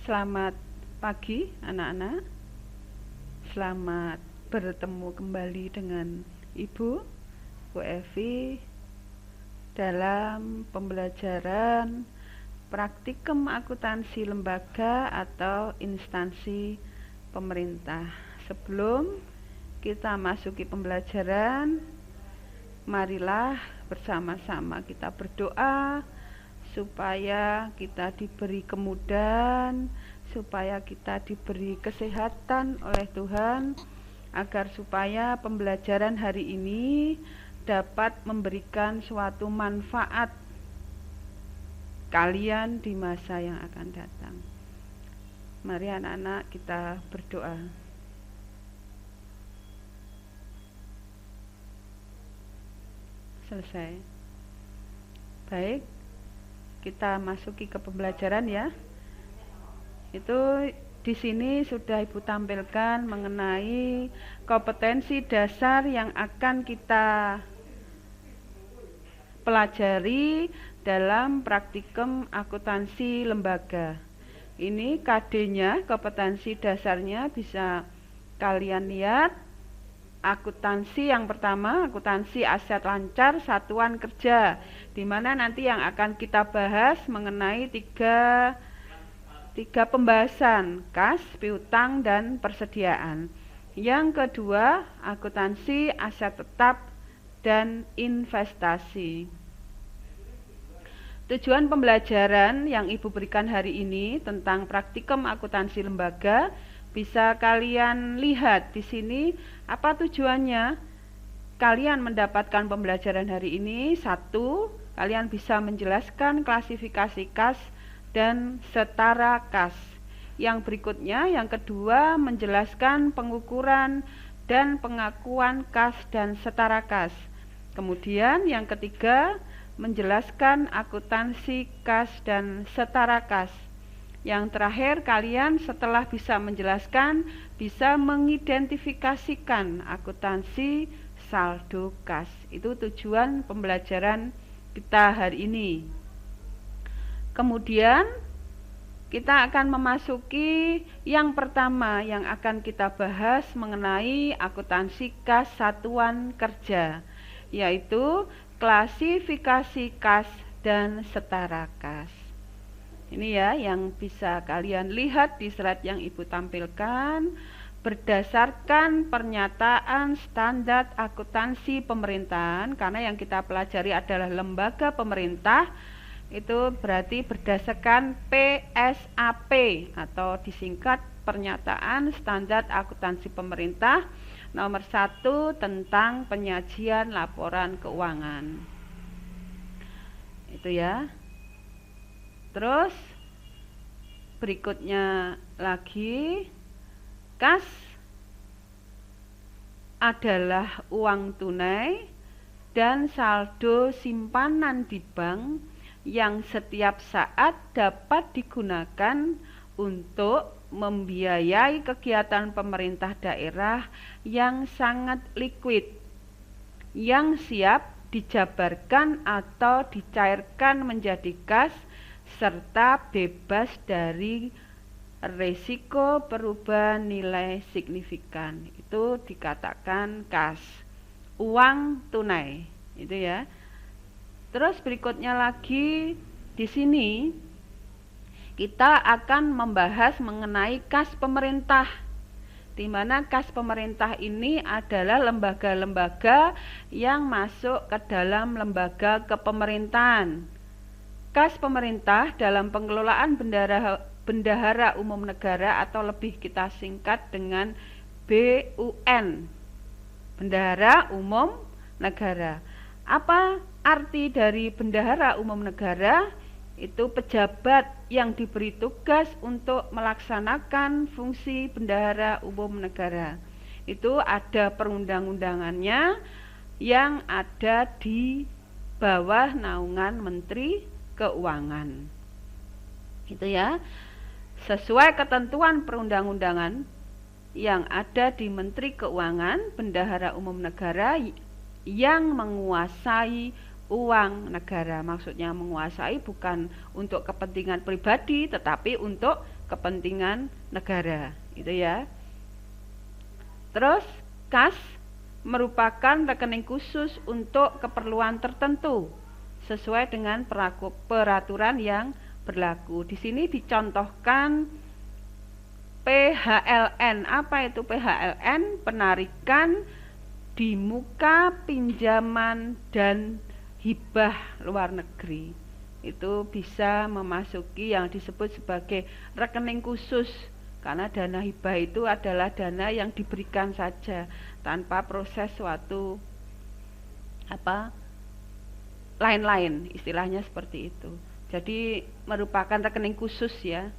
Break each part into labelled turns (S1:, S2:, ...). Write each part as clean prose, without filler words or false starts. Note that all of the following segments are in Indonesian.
S1: Selamat pagi anak-anak. Selamat bertemu kembali dengan Ibu Evi dalam pembelajaran praktikum akuntansi lembaga atau instansi pemerintah. Sebelum kita masuki pembelajaran, marilah bersama-sama kita berdoa supaya kita diberi kemudahan, supaya kita diberi kesehatan oleh Tuhan, agar supaya pembelajaran hari ini dapat memberikan suatu manfaat kalian di masa yang akan datang. Mari anak-anak kita berdoa. Selesai. Baik, kita masuki ke pembelajaran ya. Itu di sini sudah Ibu tampilkan mengenai kompetensi dasar yang akan kita pelajari dalam praktikum akuntansi lembaga. Ini KD-nya, kompetensi dasarnya bisa kalian lihat. Akuntansi yang pertama, akuntansi aset lancar satuan kerja, di mana nanti yang akan kita bahas mengenai tiga pembahasan, kas, piutang, dan persediaan. Yang kedua, akuntansi aset tetap dan investasi. Tujuan pembelajaran yang Ibu berikan hari ini tentang praktikum akuntansi lembaga bisa kalian lihat di sini. Apa tujuannya? Kalian mendapatkan pembelajaran hari ini. Satu, kalian bisa menjelaskan klasifikasi kas dan setara kas. Yang berikutnya, yang kedua, menjelaskan pengukuran dan pengakuan kas dan setara kas. Kemudian yang ketiga, menjelaskan akuntansi kas dan setara kas. Yang terakhir, kalian setelah bisa menjelaskan, bisa mengidentifikasikan akuntansi saldo kas. Itu tujuan pembelajaran kita hari ini. Kemudian kita akan memasuki yang pertama yang akan kita bahas mengenai akuntansi kas satuan kerja, yaitu klasifikasi kas dan setara kas. Ini ya yang bisa kalian lihat di slide yang Ibu tampilkan. Berdasarkan pernyataan standar akuntansi pemerintahan, karena yang kita pelajari adalah lembaga pemerintah, itu berarti berdasarkan PSAP atau disingkat pernyataan standar akuntansi pemerintah nomor 1 tentang penyajian laporan keuangan. Itu ya. Terus berikutnya lagi, kas adalah uang tunai dan saldo simpanan di bank yang setiap saat dapat digunakan untuk membiayai kegiatan pemerintah daerah yang sangat likuid, yang siap dijabarkan atau dicairkan menjadi kas, serta bebas dari risiko perubahan nilai signifikan. Itu dikatakan kas, uang tunai. Itu ya. Terus berikutnya lagi di sini kita akan membahas mengenai kas pemerintah, di mana kas pemerintah ini adalah lembaga-lembaga yang masuk ke dalam lembaga kepemerintahan. Kas pemerintah dalam pengelolaan bendahara umum negara atau lebih kita singkat dengan BUN, Bendahara Umum Negara. Apa arti dari bendahara umum negara? Itu pejabat yang diberi tugas untuk melaksanakan fungsi bendahara umum negara. Itu ada perundang-undangannya yang ada di bawah naungan Menteri Keuangan. Itu ya. Sesuai ketentuan perundang-undangan yang ada di Menteri Keuangan, bendahara umum negara yang menguasai uang negara. Maksudnya menguasai bukan untuk kepentingan pribadi, tetapi untuk kepentingan negara, itu ya. Terus kas merupakan rekening khusus untuk keperluan tertentu sesuai dengan peraturan yang berlaku. Di sini dicontohkan PHLN. Apa itu PHLN? Penarikan di muka pinjaman dan hibah luar negeri. Itu bisa memasuki yang disebut sebagai rekening khusus, karena dana hibah itu adalah dana yang diberikan saja tanpa proses suatu lain-lain, istilahnya seperti itu. Jadi merupakan rekening khusus ya,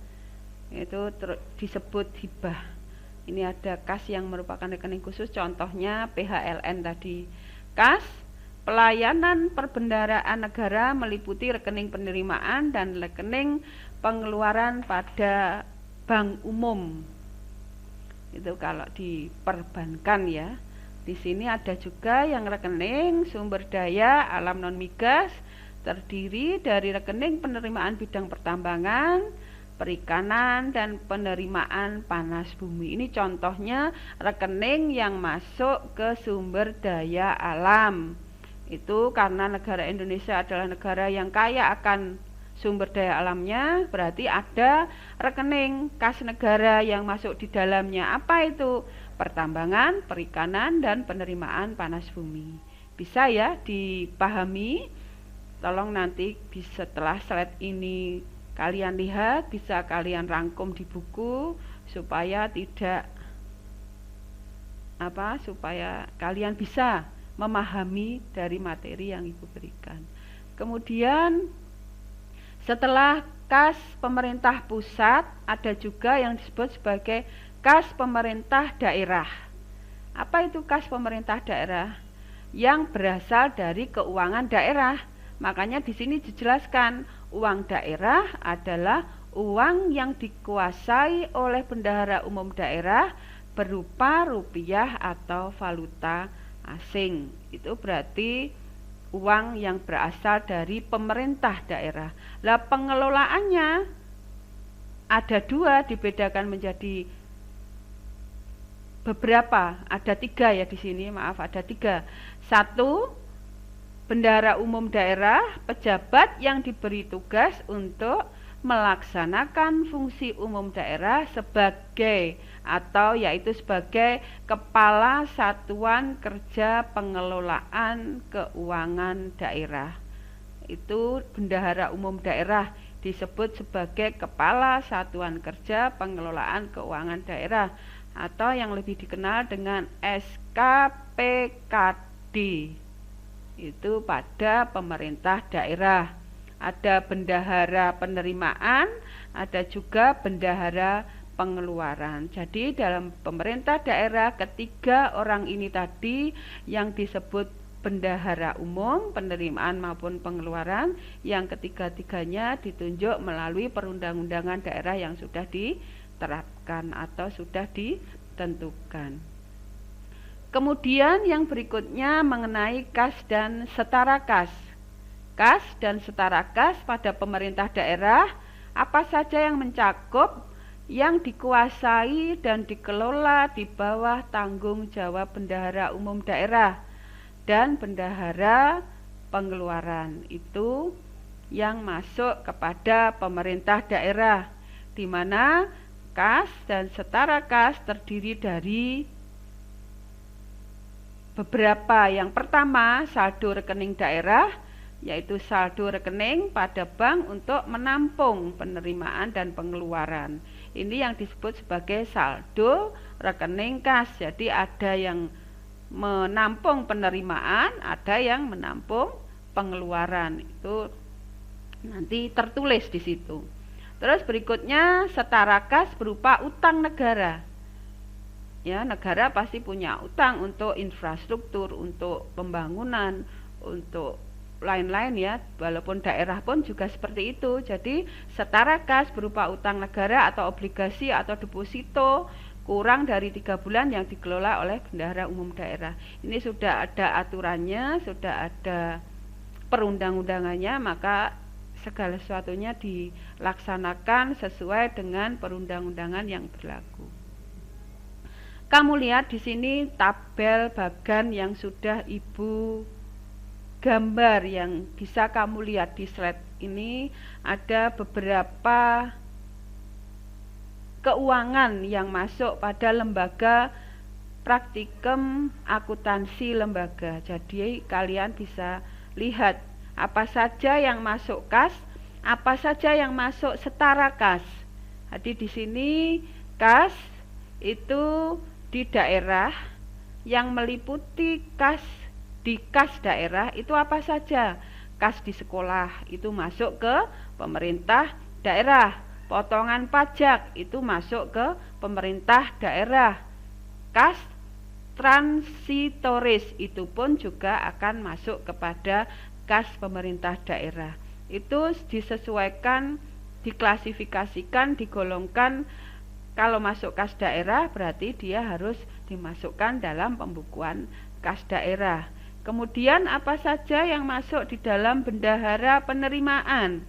S1: itu disebut hibah. Ini ada kas yang merupakan rekening khusus, contohnya PHLN tadi. Kas pelayanan perbendaharaan negara meliputi rekening penerimaan dan rekening pengeluaran pada bank umum. Itu kalau di perbankan ya. Di sini ada juga yang rekening sumber daya alam non migas, terdiri dari rekening penerimaan bidang pertambangan, perikanan, dan penerimaan panas bumi. Ini contohnya rekening yang masuk ke sumber daya alam. Itu karena negara Indonesia adalah negara yang kaya akan sumber daya alamnya, berarti ada rekening kas negara yang masuk di dalamnya. Apa itu? Pertambangan, perikanan, dan penerimaan panas bumi. Bisa ya dipahami? Tolong nanti setelah slide ini kalian lihat, bisa kalian rangkum di buku supaya supaya kalian bisa memahami dari materi yang Ibu berikan. Kemudian setelah kas pemerintah pusat, ada juga yang disebut sebagai kas pemerintah daerah. Apa itu kas pemerintah daerah? Yang berasal dari keuangan daerah. Makanya di sini dijelaskan, uang daerah adalah uang yang dikuasai oleh bendahara umum daerah berupa rupiah atau valuta asing. Itu berarti uang yang berasal dari pemerintah daerah. Lah pengelolaannya ada dua, dibedakan menjadi beberapa, ada tiga ya di sini, maaf ada tiga. Satu, bendahara umum daerah, pejabat yang diberi tugas untuk melaksanakan fungsi umum daerah sebagai atau yaitu sebagai kepala satuan kerja pengelolaan keuangan daerah. Itu bendahara umum daerah disebut sebagai kepala satuan kerja pengelolaan keuangan daerah atau yang lebih dikenal dengan SKPKD. Itu pada pemerintah daerah. Ada bendahara penerimaan, ada juga bendahara pengeluaran. Jadi dalam pemerintah daerah ketiga orang ini tadi yang disebut bendahara umum, penerimaan maupun pengeluaran, yang ketiga-tiganya ditunjuk melalui perundang-undangan daerah yang sudah diterapkan atau sudah ditentukan. Kemudian yang berikutnya mengenai kas dan setara kas. Kas dan setara kas pada pemerintah daerah apa saja yang mencakup, yang dikuasai dan dikelola di bawah tanggung jawab bendahara umum daerah dan bendahara pengeluaran, itu yang masuk kepada pemerintah daerah, di mana kas dan setara kas terdiri dari beberapa. Yang pertama, saldo rekening daerah, yaitu saldo rekening pada bank untuk menampung penerimaan dan pengeluaran. Ini yang disebut sebagai saldo rekening kas. Jadi ada yang menampung penerimaan, ada yang menampung pengeluaran. Itu nanti tertulis di situ. Terus berikutnya setara kas berupa utang negara. Ya, negara pasti punya utang untuk infrastruktur, untuk pembangunan, untuk lain-lain ya, walaupun daerah pun juga seperti itu. Jadi setara kas berupa utang negara atau obligasi atau deposito kurang dari 3 bulan yang dikelola oleh bendahara umum daerah. Ini sudah ada aturannya, sudah ada perundang-undangannya, maka segala sesuatunya dilaksanakan sesuai dengan perundang-undangan yang berlaku. Kamu lihat di sini tabel bagan yang sudah Ibu gambar, yang bisa kamu lihat di slide ini. Ada beberapa keuangan yang masuk pada lembaga praktikum akuntansi lembaga. Jadi kalian bisa lihat apa saja yang masuk kas, apa saja yang masuk setara kas. Jadi di sini kas itu di daerah, yang meliputi kas di kas daerah itu apa saja. Kas di sekolah itu masuk ke pemerintah daerah, potongan pajak itu masuk ke pemerintah daerah, kas transitoris itu pun juga akan masuk kepada kas pemerintah daerah. Itu disesuaikan, diklasifikasikan, digolongkan. Kalau masuk kas daerah berarti dia harus dimasukkan dalam pembukuan kas daerah. Kemudian apa saja yang masuk di dalam bendahara penerimaan?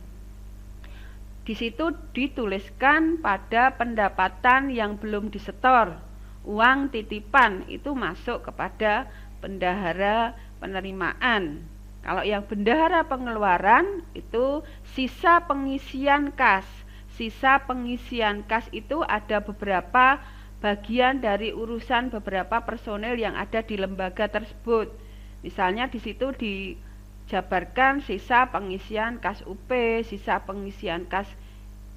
S1: Di situ dituliskan pada pendapatan yang belum disetor, uang titipan itu masuk kepada bendahara penerimaan. Kalau yang bendahara pengeluaran itu sisa pengisian kas. Sisa pengisian kas itu ada beberapa bagian dari urusan beberapa personel yang ada di lembaga tersebut. Misalnya di situ dijabarkan sisa pengisian kas UP, sisa pengisian kas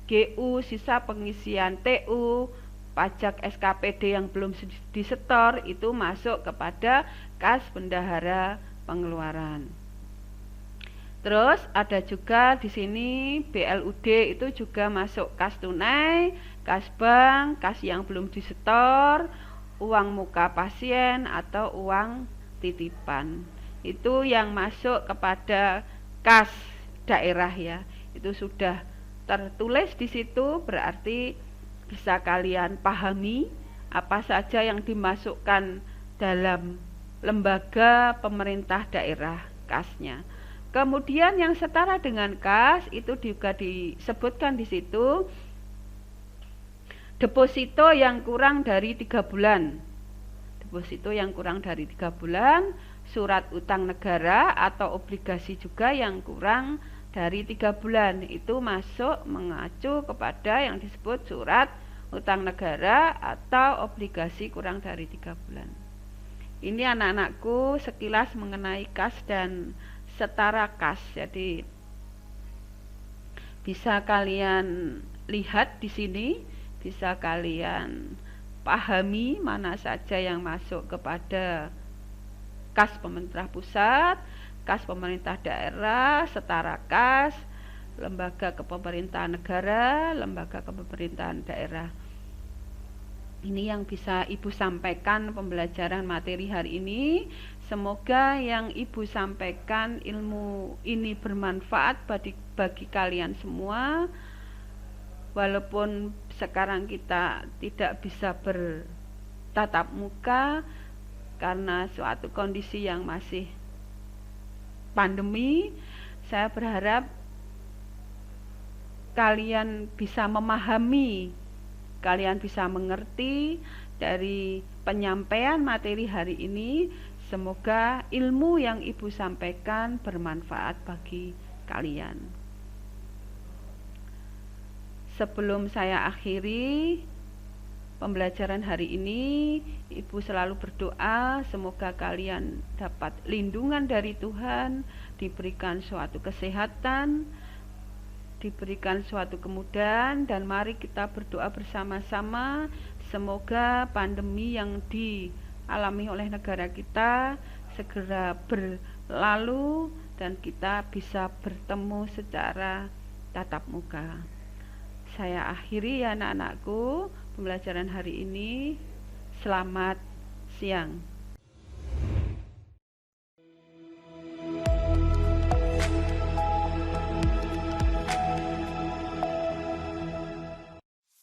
S1: GU, sisa pengisian TU, pajak SKPD yang belum disetor itu masuk kepada kas bendahara pengeluaran. Terus ada juga di sini BLUD itu juga masuk kas tunai, kas bank, kas yang belum disetor, uang muka pasien atau uang titipan. Itu yang masuk kepada kas daerah ya. Itu sudah tertulis di situ, berarti bisa kalian pahami apa saja yang dimasukkan dalam lembaga pemerintah daerah kasnya. Kemudian yang setara dengan kas itu juga disebutkan di situ deposito yang kurang dari 3 bulan. Deposito yang kurang dari 3 bulan, surat utang negara atau obligasi juga yang kurang dari 3 bulan. Itu masuk mengacu kepada yang disebut surat utang negara atau obligasi kurang dari 3 bulan. Ini anak-anakku sekilas mengenai kas dan setara kas. Jadi bisa kalian lihat di sini, bisa kalian pahami mana saja yang masuk kepada kas pemerintah pusat, kas pemerintah daerah, setara kas, lembaga kepemerintahan negara, lembaga kepemerintahan daerah. Ini yang bisa Ibu sampaikan pembelajaran materi hari ini. Semoga yang Ibu sampaikan ilmu ini bermanfaat bagi kalian semua. Walaupun sekarang kita tidak bisa bertatap muka karena suatu kondisi yang masih pandemi, saya berharap kalian bisa memahami, kalian bisa mengerti dari penyampaian materi hari ini. Semoga ilmu yang Ibu sampaikan bermanfaat bagi kalian. Sebelum saya akhiri pembelajaran hari ini, Ibu selalu berdoa semoga kalian dapat lindungan dari Tuhan, diberikan suatu kesehatan, diberikan suatu kemudahan, dan mari kita berdoa bersama-sama semoga pandemi yang dialami oleh negara kita segera berlalu dan kita bisa bertemu secara tatap muka. Saya akhiri ya anak-anakku pembelajaran hari ini. Selamat siang.